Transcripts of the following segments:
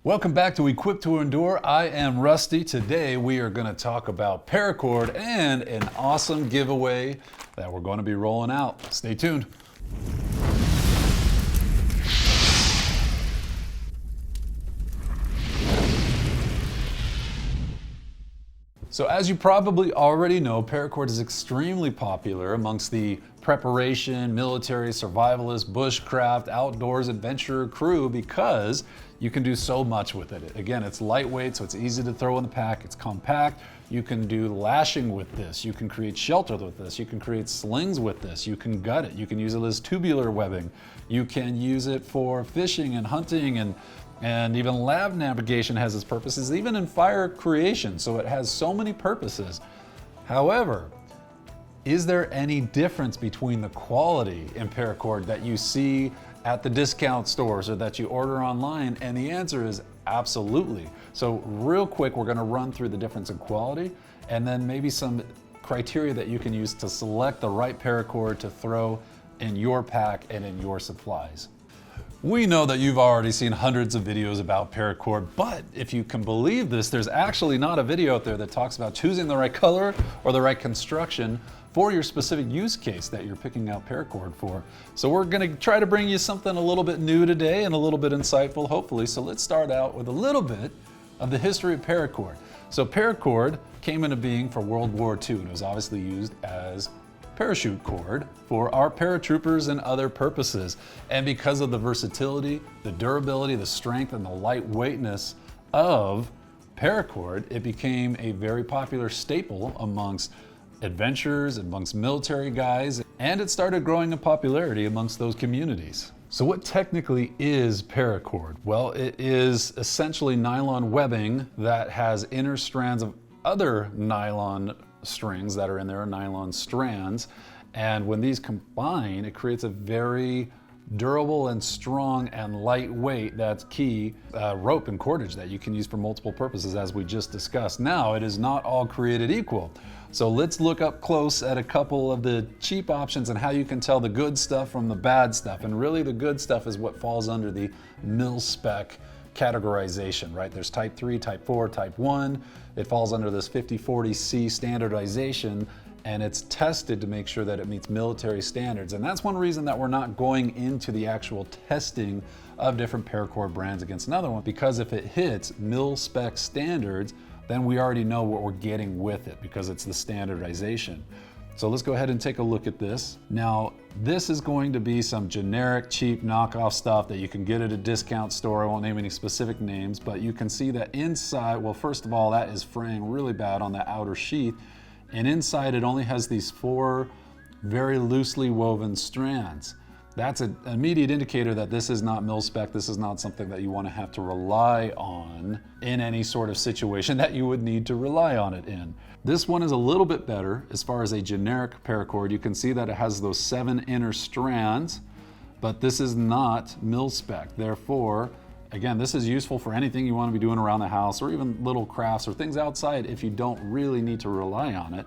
Welcome back to Equip to Endure. I am Rusty. Today we are going to talk about paracord and an awesome giveaway that we're going to be rolling out. Stay tuned. So as you probably already know, paracord is extremely popular amongst the preparation, military, survivalist, bushcraft, outdoors adventurer crew because you can do so much with it. Again, it's lightweight, so it's easy to throw in the pack. It's compact. You can do lashing with this. You can create shelter with this. You can create slings with this. You can gut it. You can use it as tubular webbing. You can use it for fishing and hunting and even lab navigation has its purposes, even in fire creation. So it has so many purposes. However, is there any difference between the quality in paracord that you see at the discount stores or that you order online? And the answer is absolutely. So real quick, we're gonna run through the difference in quality and then maybe some criteria that you can use to select the right paracord to throw in your pack and in your supplies. We know that you've already seen hundreds of videos about paracord, but if you can believe this, there's actually not a video out there that talks about choosing the right color or the right construction for your specific use case that you're picking out paracord for. So we're gonna try to bring you something a little bit new today and a little bit insightful, hopefully. So let's start out with a little bit of the history of paracord. So paracord came into being for World War II and was obviously used as parachute cord for our paratroopers and other purposes. And because of the versatility, the durability, the strength, and the lightweightness of paracord, it became a very popular staple amongst adventurers, amongst military guys, and it started growing in popularity amongst those communities. So what technically is paracord? Well, it is essentially nylon webbing that has inner strands of other nylon strings that are in there, nylon strands, and when these combine, it creates a very durable and strong and lightweight, that's key, rope and cordage that you can use for multiple purposes as we just discussed. Now, it is not all created equal. So let's look up close at a couple of the cheap options and how you can tell the good stuff from the bad stuff. And really the good stuff is what falls under the mil-spec categorization, right? There's type 3, type 4, type 1. It falls under this 5040C standardization, and it's tested to make sure that it meets military standards. And that's one reason that we're not going into the actual testing of different paracord brands against another one, because if it hits mil-spec standards, then we already know what we're getting with it because it's the standardization. So let's go ahead and take a look at this. Now, this is going to be some generic, cheap, knockoff stuff that you can get at a discount store. I won't name any specific names, but you can see that inside, well, first of all, that is fraying really bad on the outer sheath. And inside, it only has these 4 very loosely woven strands. That's an immediate indicator that this is not mil-spec. This is not something that you want to have to rely on in any sort of situation that you would need to rely on it in. This one is a little bit better as far as a generic paracord. You can see that it has those 7 inner strands, but this is not mil-spec. Therefore, again, this is useful for anything you want to be doing around the house or even little crafts or things outside if you don't really need to rely on it.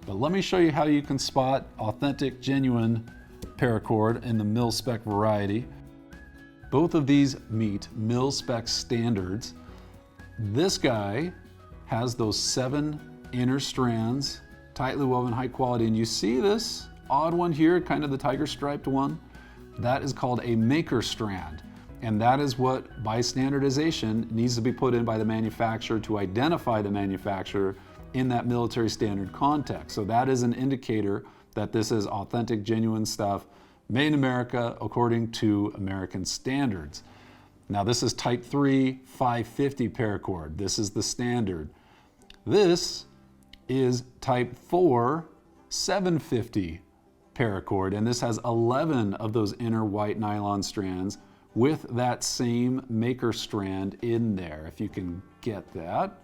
But let me show you how you can spot authentic, genuine paracord in the mil-spec variety. Both of these meet mil-spec standards. This guy has those 7 inner strands, tightly woven, high quality, and you see this odd one here, kind of the tiger striped one. That is called a maker strand, and that is what, by standardization, needs to be put in by the manufacturer to identify the manufacturer in that military standard context. So that is an indicator that this is authentic, genuine stuff, made in America according to American standards. Now this is type 3 550 paracord. This is the standard. This is type 4 750 paracord, and this has 11 of those inner white nylon strands with that same maker strand in there, if you can get that.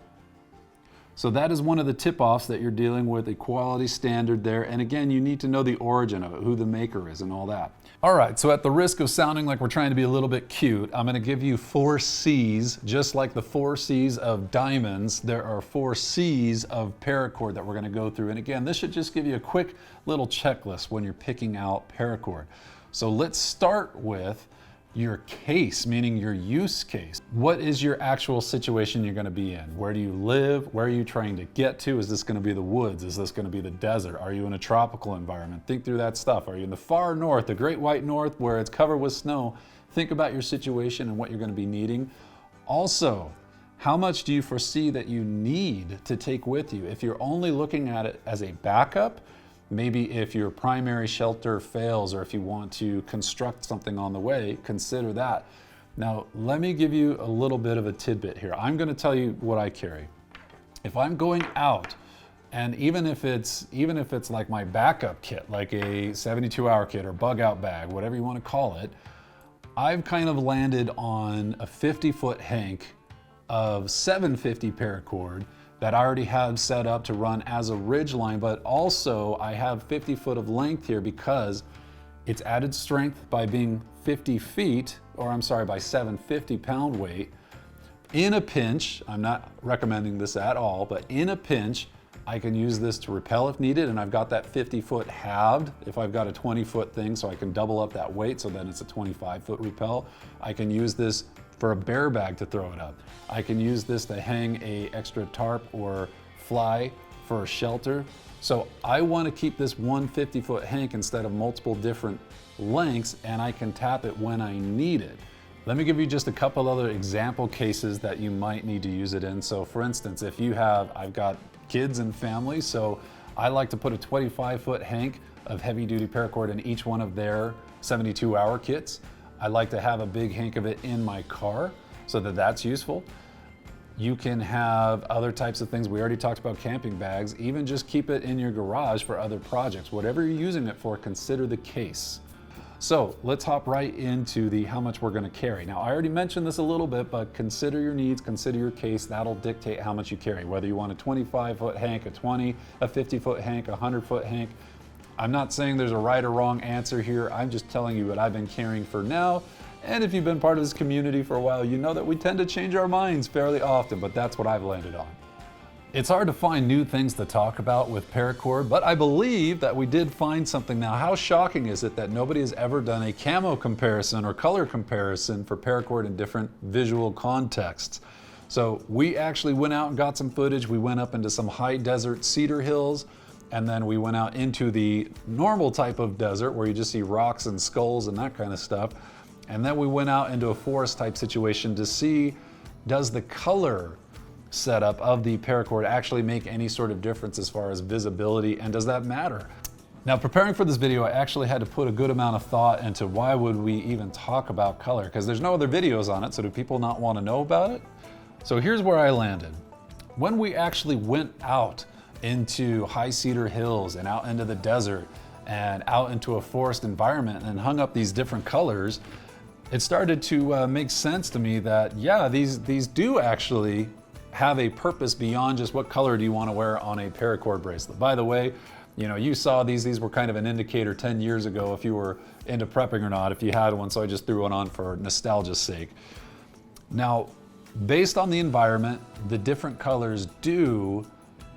So that is one of the tip-offs that you're dealing with, a quality standard there. And again, you need to know the origin of it, who the maker is and all that. All right, so at the risk of sounding like we're trying to be a little bit cute, I'm gonna give you 4 C's, just like the 4 C's of diamonds, there are 4 C's of paracord that we're gonna go through. And again, this should just give you a quick little checklist when you're picking out paracord. So let's start with your case, meaning your use case. What is your actual situation you're gonna be in? Where do you live? Where are you trying to get to? Is this gonna be the woods? Is this gonna be the desert? Are you in a tropical environment? Think through that stuff. Are you in the far north, the great white north, where it's covered with snow? Think about your situation and what you're gonna be needing. Also, how much do you foresee that you need to take with you? If you're only looking at it as a backup, maybe if your primary shelter fails or if you want to construct something on the way, consider that. Now, let me give you a little bit of a tidbit here. I'm gonna tell you what I carry. If I'm going out, and even if it's like my backup kit, like a 72-hour kit or bug out bag, whatever you wanna call it, I've kind of landed on a 50-foot hank of 750 paracord that I already have set up to run as a ridge line, but also I have 50 foot of length here because it's added strength by being 50 feet, or I'm sorry, by 750 pound weight. In a pinch, I'm not recommending this at all, but in a pinch, I can use this to rappel if needed, and I've got that 50 foot halved if I've got a 20 foot thing, so I can double up that weight, so then it's a 25 foot rappel. I can use this for a bear bag to throw it up. I can use this to hang a extra tarp or fly for a shelter. So I want to keep this one 50-foot hank instead of multiple different lengths, and I can tap it when I need it. Let me give you just a couple other example cases that you might need to use it in. So for instance, if you have, I've got kids and family, so I like to put a 25-foot hank of heavy duty paracord in each one of their 72-hour kits. I like to have a big hank of it in my car so that that's useful. You can have other types of things. We already talked about camping bags. Even just keep it in your garage for other projects. Whatever you're using it for, consider the case. So let's hop right into the how much we're gonna carry. Now, I already mentioned this a little bit, but consider your needs, consider your case. That'll dictate how much you carry, whether you want a 25-foot hank, a 20, a 50-foot hank, a 100-foot hank. I'm not saying there's a right or wrong answer here. I'm just telling you what I've been carrying for now. And if you've been part of this community for a while, you know that we tend to change our minds fairly often, but that's what I've landed on. It's hard to find new things to talk about with paracord, but I believe that we did find something now. How shocking is it that nobody has ever done a camo comparison or color comparison for paracord in different visual contexts? So we actually went out and got some footage. We went up into some high desert cedar hills, and then we went out into the normal type of desert where you just see rocks and skulls and that kind of stuff. And then we went out into a forest type situation to see, does the color setup of the paracord actually make any sort of difference as far as visibility, and does that matter? Now, preparing for this video, I actually had to put a good amount of thought into why would we even talk about color, because there's no other videos on it, so do people not want to know about it? So here's where I landed. When we actually went out into high cedar hills and out into the desert and out into a forest environment and hung up these different colors, it started to make sense to me that, yeah, these do actually have a purpose beyond just what color do you want to wear on a paracord bracelet. By the way, you know, you saw these were kind of an indicator 10 years ago if you were into prepping or not, if you had one, so I just threw one on for nostalgia's sake. Now, based on the environment, the different colors do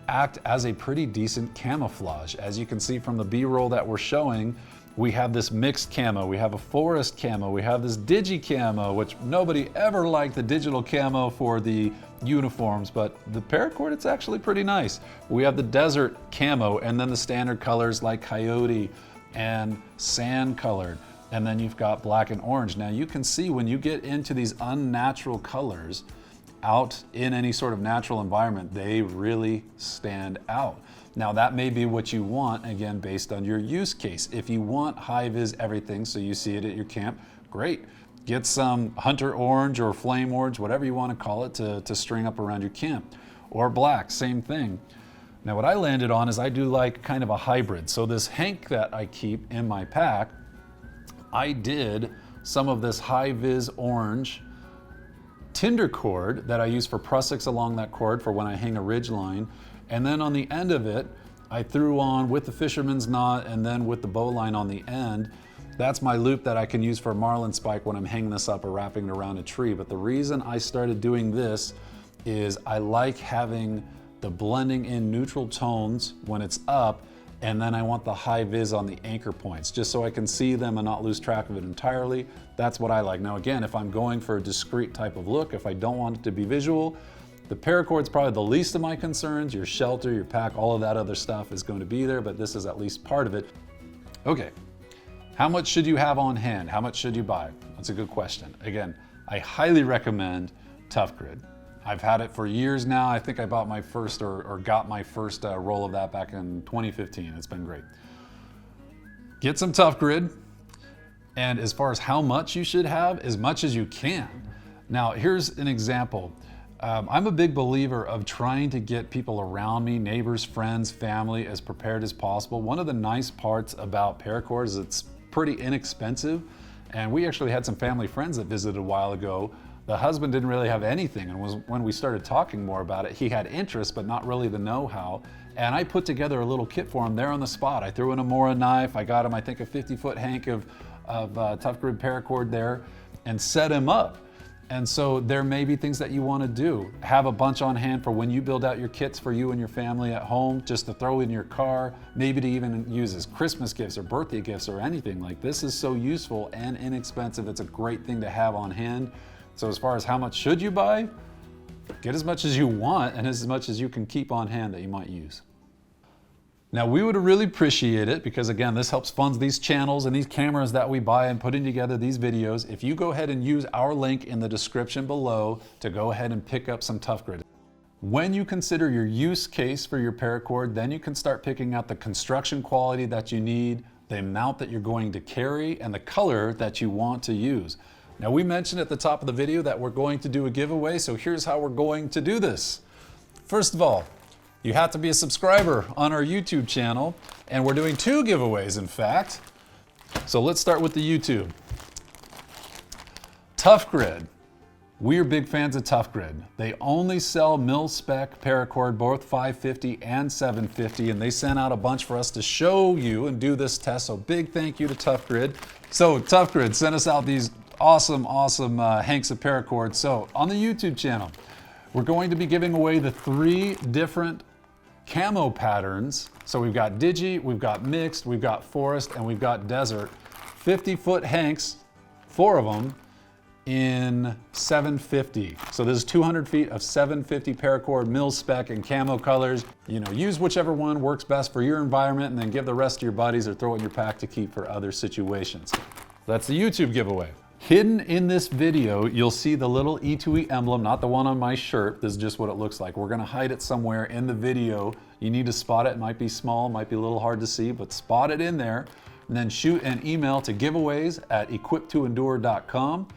act as a pretty decent camouflage. As you can see from the B-roll that we're showing, we have this mixed camo, we have a forest camo, we have this Digi camo, which nobody ever liked the digital camo for the uniforms, but the paracord, it's actually pretty nice. We have the desert camo, and then the standard colors like Coyote and sand colored, and then you've got black and orange. Now you can see when you get into these unnatural colors out in any sort of natural environment, they really stand out. Now that may be what you want, again, based on your use case. If you want high-vis everything so you see it at your camp, great. Get some hunter orange or flame orange, whatever you want to call it, to string up around your camp. Or black, same thing. Now what I landed on is I do like kind of a hybrid. So this hank that I keep in my pack, I did some of this high-vis orange tinder cord that I use for prussics along that cord for when I hang a ridge line. And then on the end of it, I threw on with the fisherman's knot and then with the bow line on the end. That's my loop that I can use for a marlin spike when I'm hanging this up or wrapping it around a tree. But the reason I started doing this is I like having the blending in neutral tones when it's up And then I want the high vis on the anchor points, just so I can see them and not lose track of it entirely. That's what I like. Now again, if I'm going for a discrete type of look, if I don't want it to be visual, the paracord's probably the least of my concerns. Your shelter, your pack, all of that other stuff is going to be there, but this is at least part of it. Okay, how much should you have on hand? How much should you buy? That's a good question. Again, I highly recommend Tough Grid. I've had it for years now. I think I bought my first or got my first roll of that back in 2015. It's been great. Get some Tough Grid. And as far as how much you should have, as much as you can. Now, here's an example. I'm a big believer of trying to get people around me, neighbors, friends, family, as prepared as possible. One of the nice parts about paracord is it's pretty inexpensive. And we actually had some family friends that visited a while ago. The husband didn't really have anything, and when we started talking more about it, he had interest, but not really the know-how. And I put together a little kit for him there on the spot. I threw in a Mora knife. I got him, I think, a 50-foot hank of Tough Grid paracord there and set him up. And so there may be things that you want to do. Have a bunch on hand for when you build out your kits for you and your family at home, just to throw in your car, maybe to even use as Christmas gifts or birthday gifts or anything. Like, this is so useful and inexpensive. It's a great thing to have on hand. So as far as how much should you buy, get as much as you want and as much as you can keep on hand that you might use. Now, we would really appreciate it because, again, this helps fund these channels and these cameras that we buy and putting together these videos. If you go ahead and use our link in the description below to go ahead and pick up some Tough Grid. When you consider your use case for your paracord, then you can start picking out the construction quality that you need, the amount that you're going to carry, and the color that you want to use. Now, we mentioned at the top of the video that we're going to do a giveaway, so here's how we're going to do this. First of all, you have to be a subscriber on our YouTube channel, and we're doing 2 giveaways, in fact. So let's start with the YouTube. Tough Grid. We're big fans of Tough Grid. They only sell mil-spec paracord, both 550 and 750, and they sent out a bunch for us to show you and do this test, so big thank you to Tough Grid. So Tough Grid sent us out these awesome hanks of paracord. So on the YouTube channel, we're going to be giving away the 3 different camo patterns. So we've got Digi, we've got mixed, we've got forest, and we've got desert. 50-foot hanks, 4 of them, in 750. So this is 200 feet of 750 paracord, mil-spec, and camo colors. You know, use whichever one works best for your environment, and then give the rest to your buddies or throw it in your pack to keep for other situations. That's the YouTube giveaway. Hidden in this video, you'll see the little E2E emblem, not the one on my shirt. This is just what it looks like. We're gonna hide it somewhere in the video. You need to spot it. It might be small, might be a little hard to see, but spot it in there. And then shoot an email to giveaways@equiptoendure.com.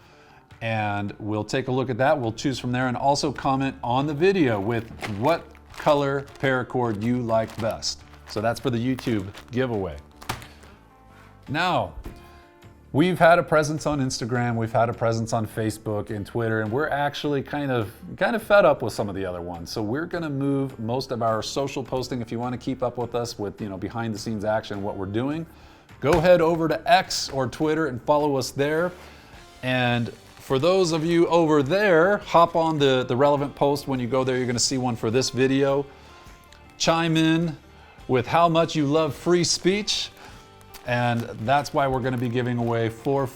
And we'll take a look at that. We'll choose from there, and also comment on the video with what color paracord you like best. So that's for the YouTube giveaway. Now, we've had a presence on Instagram, we've had a presence on Facebook and Twitter, and we're actually kind of fed up with some of the other ones. So we're gonna move most of our social posting. If you wanna keep up with us with, behind the scenes action, what we're doing, go head over to X or Twitter and follow us there. And for those of you over there, hop on the relevant post. When you go there, you're gonna see one for this video. Chime in with how much you love free speech. And that's why we're gonna be giving away 4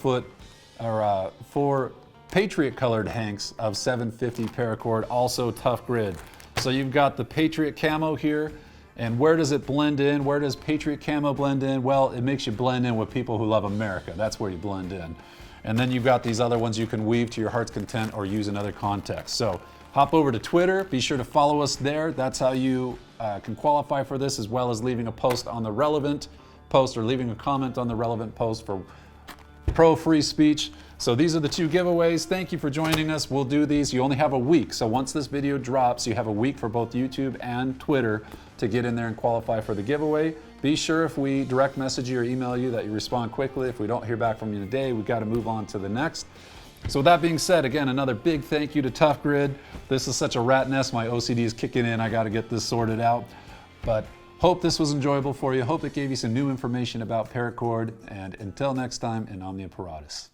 Patriot colored hanks of 750 paracord, also Tough Grid. So you've got the Patriot camo here, and where does it blend in? Where does Patriot camo blend in? Well, it makes you blend in with people who love America. That's where you blend in. And then you've got these other ones you can weave to your heart's content or use in other contexts. So hop over to Twitter, be sure to follow us there. That's how you can qualify for this, as well as leaving a post on the relevant post or leaving a comment on the relevant post for pro free speech. So these are the 2 giveaways. Thank you for joining us. We'll do these. You only have a week. So once this video drops, you have a week for both YouTube and Twitter to get in there and qualify for the giveaway. Be sure if we direct message you or email you that you respond quickly. If we don't hear back from you today, we've got to move on to the next. So with that being said, again, another big thank you to Tough Grid. This is such a rat nest. My OCD is kicking in. I got to get this sorted out. But hope this was enjoyable for you. Hope it gave you some new information about paracord. And until next time, in OMNIA PARATUS.